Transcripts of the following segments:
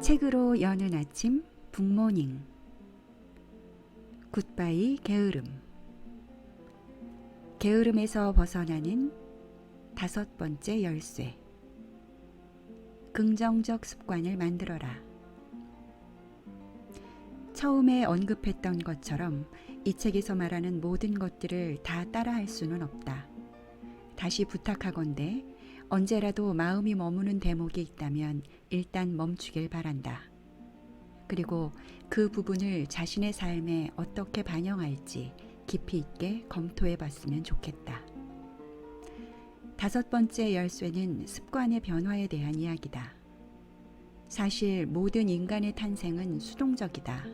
책으로 여는 아침 북모닝. 굿바이 게으름. 게으름에서 벗어나는 5번째 열쇠. 긍정적 습관을 만들어라. 처음에 언급했던 것처럼 이 책에서 말하는 모든 것들을 다 따라할 수는 없다. 다시 부탁하건대 언제라도 마음이 머무는 대목이 있다면 일단 멈추길 바란다. 그리고 그 부분을 자신의 삶에 어떻게 반영할지 깊이 있게 검토해 봤으면 좋겠다. 5번째 열쇠는 습관의 변화에 대한 이야기다. 사실 모든 인간의 탄생은 수동적이다.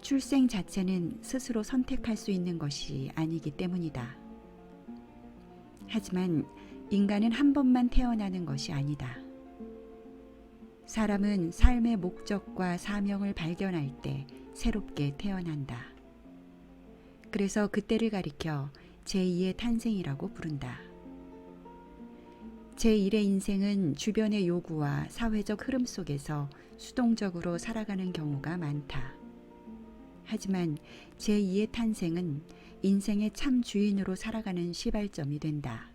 출생 자체는 스스로 선택할 수 있는 것이 아니기 때문이다. 하지만 인간은 한 번만 태어나는 것이 아니다. 사람은 삶의 목적과 사명을 발견할 때 새롭게 태어난다. 그래서 그때를 가리켜 제2의 탄생이라고 부른다. 제1의 인생은 주변의 요구와 사회적 흐름 속에서 수동적으로 살아가는 경우가 많다. 하지만 제2의 탄생은 인생의 참 주인으로 살아가는 시발점이 된다.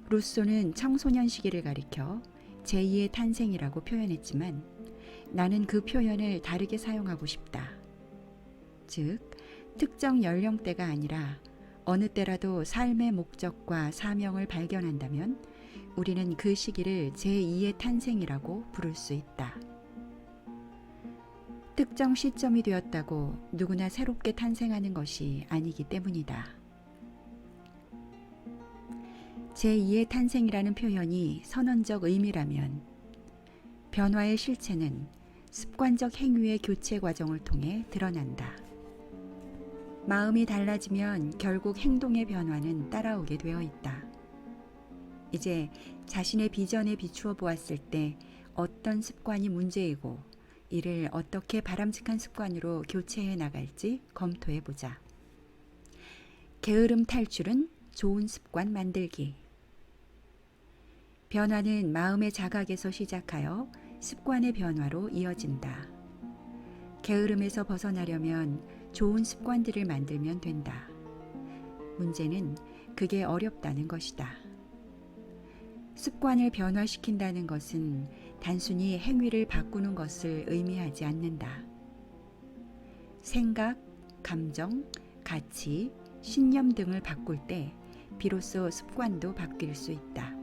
루소는 청소년 시기를 가리켜 제2의 탄생이라고 표현했지만 나는 그 표현을 다르게 사용하고 싶다. 즉, 특정 연령대가 아니라 어느 때라도 삶의 목적과 사명을 발견한다면 우리는 그 시기를 제2의 탄생이라고 부를 수 있다. 특정 시점이 되었다고 누구나 새롭게 탄생하는 것이 아니기 때문이다. 제2의 탄생이라는 표현이 선언적 의미라면 변화의 실체는 습관적 행위의 교체 과정을 통해 드러난다. 마음이 달라지면 결국 행동의 변화는 따라오게 되어 있다. 이제 자신의 비전에 비추어 보았을 때 어떤 습관이 문제이고 이를 어떻게 바람직한 습관으로 교체해 나갈지 검토해 보자. 게으름 탈출은 좋은 습관 만들기. 변화는 마음의 자각에서 시작하여 습관의 변화로 이어진다. 게으름에서 벗어나려면 좋은 습관들을 만들면 된다. 문제는 그게 어렵다는 것이다. 습관을 변화시킨다는 것은 단순히 행위를 바꾸는 것을 의미하지 않는다. 생각, 감정, 가치, 신념 등을 바꿀 때 비로소 습관도 바뀔 수 있다.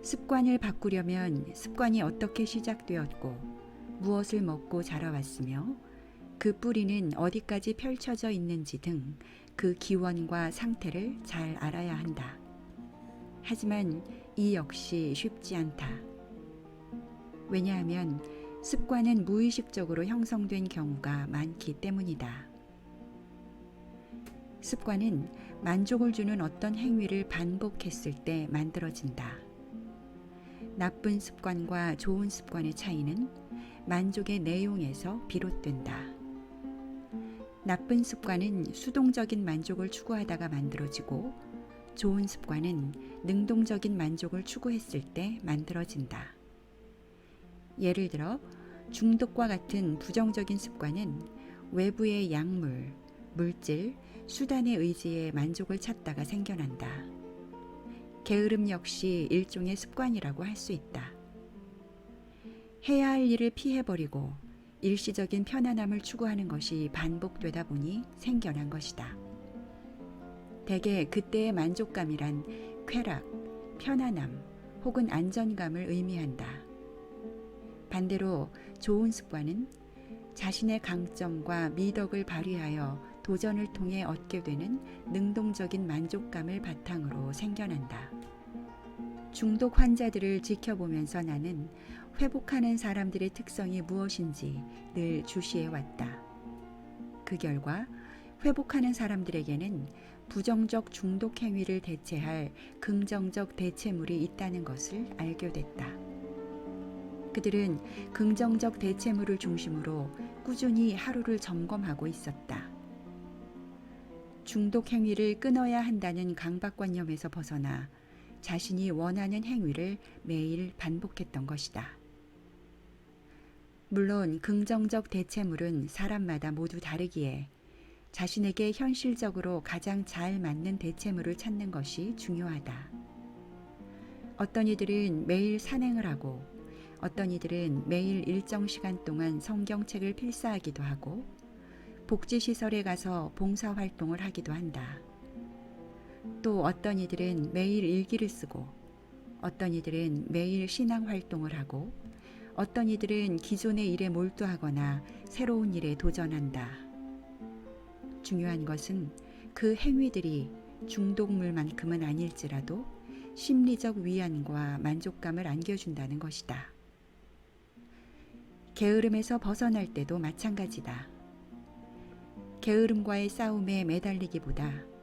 습관을 바꾸려면 습관이 어떻게 시작되었고 무엇을 먹고 자라왔으며 그 뿌리는 어디까지 펼쳐져 있는지 등 그 기원과 상태를 잘 알아야 한다. 하지만 이 역시 쉽지 않다. 왜냐하면 습관은 무의식적으로 형성된 경우가 많기 때문이다. 습관은 만족을 주는 어떤 행위를 반복했을 때 만들어진다. 나쁜 습관과 좋은 습관의 차이는 만족의 내용에서 비롯된다. 나쁜 습관은 수동적인 만족을 추구하다가 만들어지고 좋은 습관은 능동적인 만족을 추구했을 때 만들어진다. 예를 들어 중독과 같은 부정적인 습관은 외부의 약물, 물질, 수단의 의지에 만족을 찾다가 생겨난다. 게으름 역시 일종의 습관이라고 할 수 있다. 해야 할 일을 피해버리고 일시적인 편안함을 추구하는 것이 반복되다 보니 생겨난 것이다. 대개 그때의 만족감이란 쾌락, 편안함 혹은 안전감을 의미한다. 반대로 좋은 습관은 자신의 강점과 미덕을 발휘하여 도전을 통해 얻게 되는 능동적인 만족감을 바탕으로 생겨난다. 중독 환자들을 지켜보면서 나는 회복하는 사람들의 특성이 무엇인지 늘 주시해왔다. 그 결과 회복하는 사람들에게는 부정적 중독 행위를 대체할 긍정적 대체물이 있다는 것을 알게 됐다. 그들은 긍정적 대체물을 중심으로 꾸준히 하루를 점검하고 있었다. 중독 행위를 끊어야 한다는 강박관념에서 벗어나 자신이 원하는 행위를 매일 반복했던 것이다. 물론 긍정적 대체물은 사람마다 모두 다르기에 자신에게 현실적으로 가장 잘 맞는 대체물을 찾는 것이 중요하다. 어떤 이들은 매일 산행을 하고 어떤 이들은 매일 일정 시간 동안 성경책을 필사하기도 하고 복지시설에 가서 봉사활동을 하기도 한다. 또 어떤 이들은 매일 일기를 쓰고 어떤 이들은 매일 신앙활동을 하고 어떤 이들은 기존의 일에 몰두하거나 새로운 일에 도전한다. 중요한 것은 그 행위들이 중독물만큼은 아닐지라도 심리적 위안과 만족감을 안겨준다는 것이다. 게으름에서 벗어날 때도 마찬가지다. 게으름과의 싸움에 매달리기보다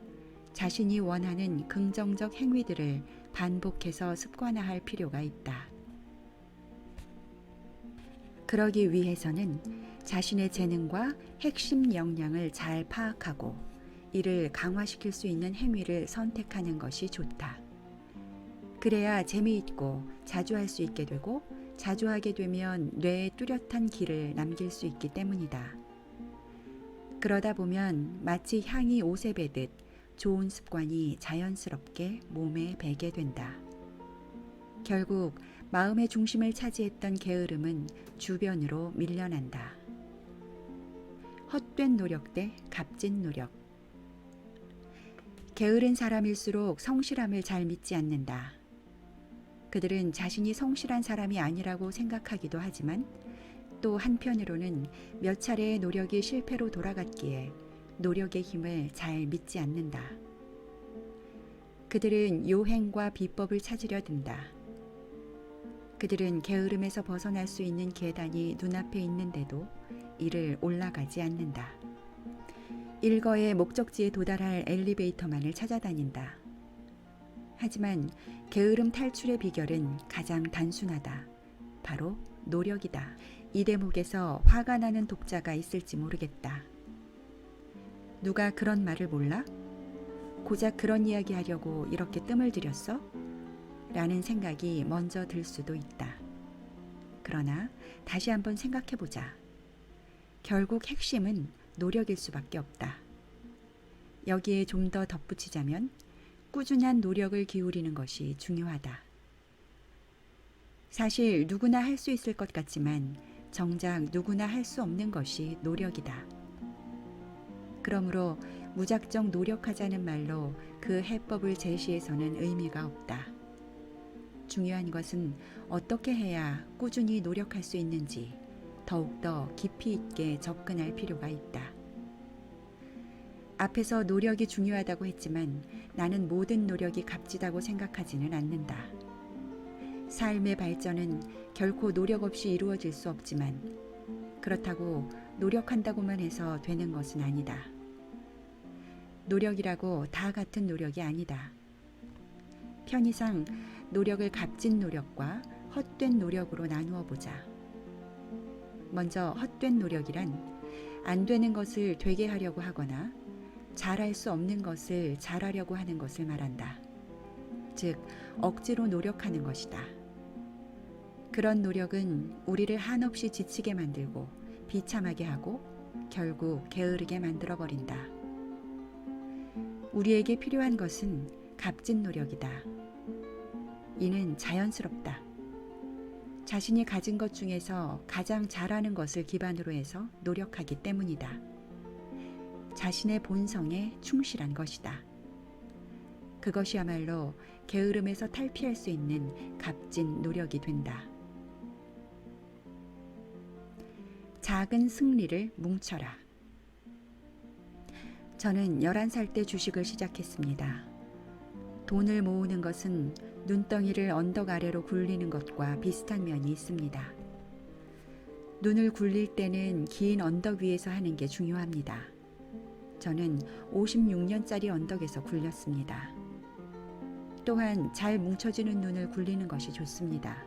자신이 원하는 긍정적 행위들을 반복해서 습관화할 필요가 있다. 그러기 위해서는 자신의 재능과 핵심 역량을 잘 파악하고 이를 강화시킬 수 있는 행위를 선택하는 것이 좋다. 그래야 재미있고 자주 할 수 있게 되고 자주 하게 되면 뇌에 뚜렷한 길을 남길 수 있기 때문이다. 그러다 보면 마치 향이 옷에 배듯 좋은 습관이 자연스럽게 몸에 배게 된다. 결국 마음의 중심을 차지했던 게으름은 주변으로 밀려난다. 헛된 노력 대 값진 노력. 게으른 사람일수록 성실함을 잘 믿지 않는다. 그들은 자신이 성실한 사람이 아니라고 생각하기도 하지만 또 한편으로는 몇 차례의 노력이 실패로 돌아갔기에 노력의 힘을 잘 믿지 않는다. 그들은 요행과 비법을 찾으려 든다. 그들은 게으름에서 벗어날 수 있는 계단이 눈앞에 있는데도 이를 올라가지 않는다. 일거의 목적지에 도달할 엘리베이터만을 찾아다닌다. 하지만 게으름 탈출의 비결은 가장 단순하다. 바로 노력이다. 이 대목에서 화가 나는 독자가 있을지 모르겠다. 누가 그런 말을 몰라? 고작 그런 이야기 하려고 이렇게 뜸을 들였어? 라는 생각이 먼저 들 수도 있다. 그러나 다시 한번 생각해보자. 결국 핵심은 노력일 수밖에 없다. 여기에 좀 더 덧붙이자면 꾸준한 노력을 기울이는 것이 중요하다. 사실 누구나 할 수 있을 것 같지만 정작 누구나 할 수 없는 것이 노력이다. 그러므로 무작정 노력하자는 말로 그 해법을 제시해서는 의미가 없다. 중요한 것은 어떻게 해야 꾸준히 노력할 수 있는지 더욱더 깊이 있게 접근할 필요가 있다. 앞에서 노력이 중요하다고 했지만 나는 모든 노력이 값지다고 생각하지는 않는다. 삶의 발전은 결코 노력 없이 이루어질 수 없지만 그렇다고 노력한다고만 해서 되는 것은 아니다. 노력이라고 다 같은 노력이 아니다. 편의상 노력을 값진 노력과 헛된 노력으로 나누어 보자. 먼저 헛된 노력이란 안 되는 것을 되게 하려고 하거나 잘할 수 없는 것을 잘하려고 하는 것을 말한다. 즉, 억지로 노력하는 것이다. 그런 노력은 우리를 한없이 지치게 만들고 비참하게 하고 결국 게으르게 만들어버린다. 우리에게 필요한 것은 값진 노력이다. 이는 자연스럽다. 자신이 가진 것 중에서 가장 잘하는 것을 기반으로 해서 노력하기 때문이다. 자신의 본성에 충실한 것이다. 그것이야말로 게으름에서 탈피할 수 있는 값진 노력이 된다. 작은 승리를 뭉쳐라. 저는 11살 때 주식을 시작했습니다. 돈을 모으는 것은 눈덩이를 언덕 아래로 굴리는 것과 비슷한 면이 있습니다. 눈을 굴릴 때는 긴 언덕 위에서 하는 게 중요합니다. 저는 56년짜리 언덕에서 굴렸습니다. 또한 잘 뭉쳐지는 눈을 굴리는 것이 좋습니다.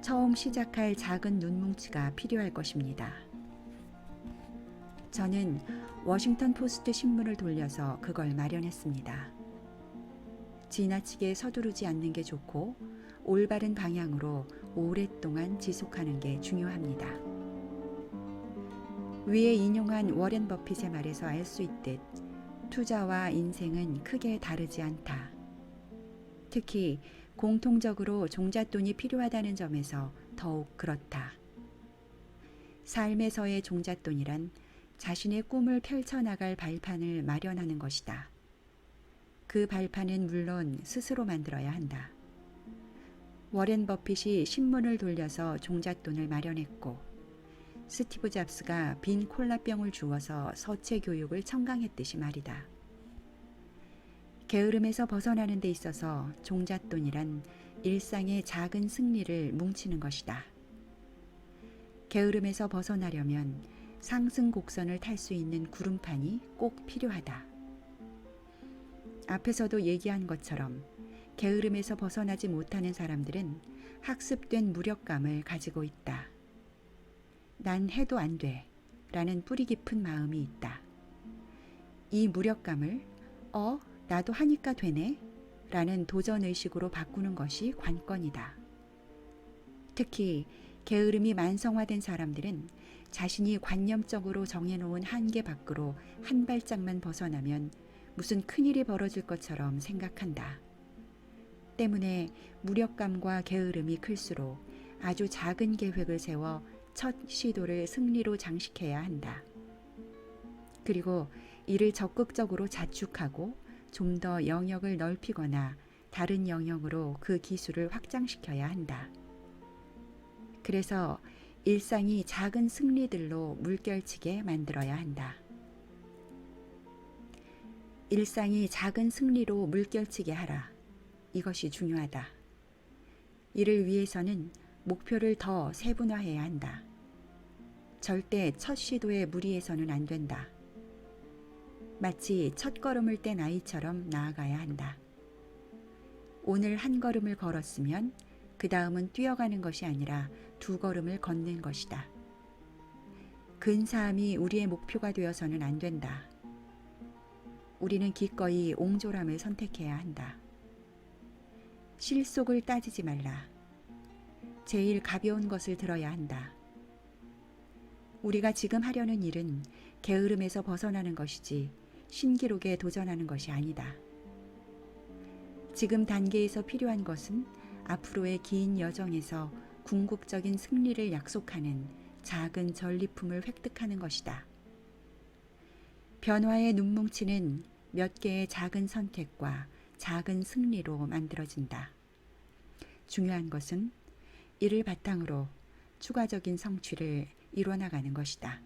처음 시작할 작은 눈뭉치가 필요할 것입니다. 저는 워싱턴 포스트 신문을 돌려서 그걸 마련했습니다. 지나치게 서두르지 않는 게 좋고 올바른 방향으로 오랫동안 지속하는 게 중요합니다. 위에 인용한 워렌 버핏의 말에서 알 수 있듯 투자와 인생은 크게 다르지 않다. 특히 공통적으로 종잣돈이 필요하다는 점에서 더욱 그렇다. 삶에서의 종잣돈이란 자신의 꿈을 펼쳐나갈 발판을 마련하는 것이다. 그 발판은 물론 스스로 만들어야 한다. 워렌 버핏이 신문을 돌려서 종잣돈을 마련했고 스티브 잡스가 빈 콜라병을 주워서 서체 교육을 청강했듯이 말이다. 게으름에서 벗어나는 데 있어서 종잣돈이란 일상의 작은 승리를 뭉치는 것이다. 게으름에서 벗어나려면 상승 곡선을 탈 수 있는 구름판이 꼭 필요하다. 앞에서도 얘기한 것처럼 게으름에서 벗어나지 못하는 사람들은 학습된 무력감을 가지고 있다. 난 해도 안 돼 라는 뿌리 깊은 마음이 있다. 이 무력감을 나도 하니까 되네 라는 도전의식으로 바꾸는 것이 관건이다. 특히 게으름이 만성화된 사람들은 자신이 관념적으로 정해놓은 한계 밖으로 한 발짝만 벗어나면 무슨 큰일이 벌어질 것처럼 생각한다. 때문에 무력감과 게으름이 클수록 아주 작은 계획을 세워 첫 시도를 승리로 장식해야 한다. 그리고 이를 적극적으로 자축하고 좀 더 영역을 넓히거나 다른 영역으로 그 기술을 확장시켜야 한다. 그래서 일상이 작은 승리들로 물결치게 만들어야 한다. 일상이 작은 승리로 물결치게 하라. 이것이 중요하다. 이를 위해서는 목표를 더 세분화해야 한다. 절대 첫 시도에 무리해서는 안 된다. 마치 첫 걸음을 뗀 아이처럼 나아가야 한다. 오늘 한 걸음을 걸었으면 그 다음은 뛰어가는 것이 아니라 두 걸음을 걷는 것이다. 근사함이 우리의 목표가 되어서는 안 된다. 우리는 기꺼이 옹졸함을 선택해야 한다. 실속을 따지지 말라. 제일 가벼운 것을 들어야 한다. 우리가 지금 하려는 일은 게으름에서 벗어나는 것이지 신기록에 도전하는 것이 아니다. 지금 단계에서 필요한 것은 앞으로의 긴 여정에서 궁극적인 승리를 약속하는 작은 전리품을 획득하는 것이다. 변화의 눈뭉치는 몇 개의 작은 선택과 작은 승리로 만들어진다. 중요한 것은 이를 바탕으로 추가적인 성취를 이뤄나가는 것이다.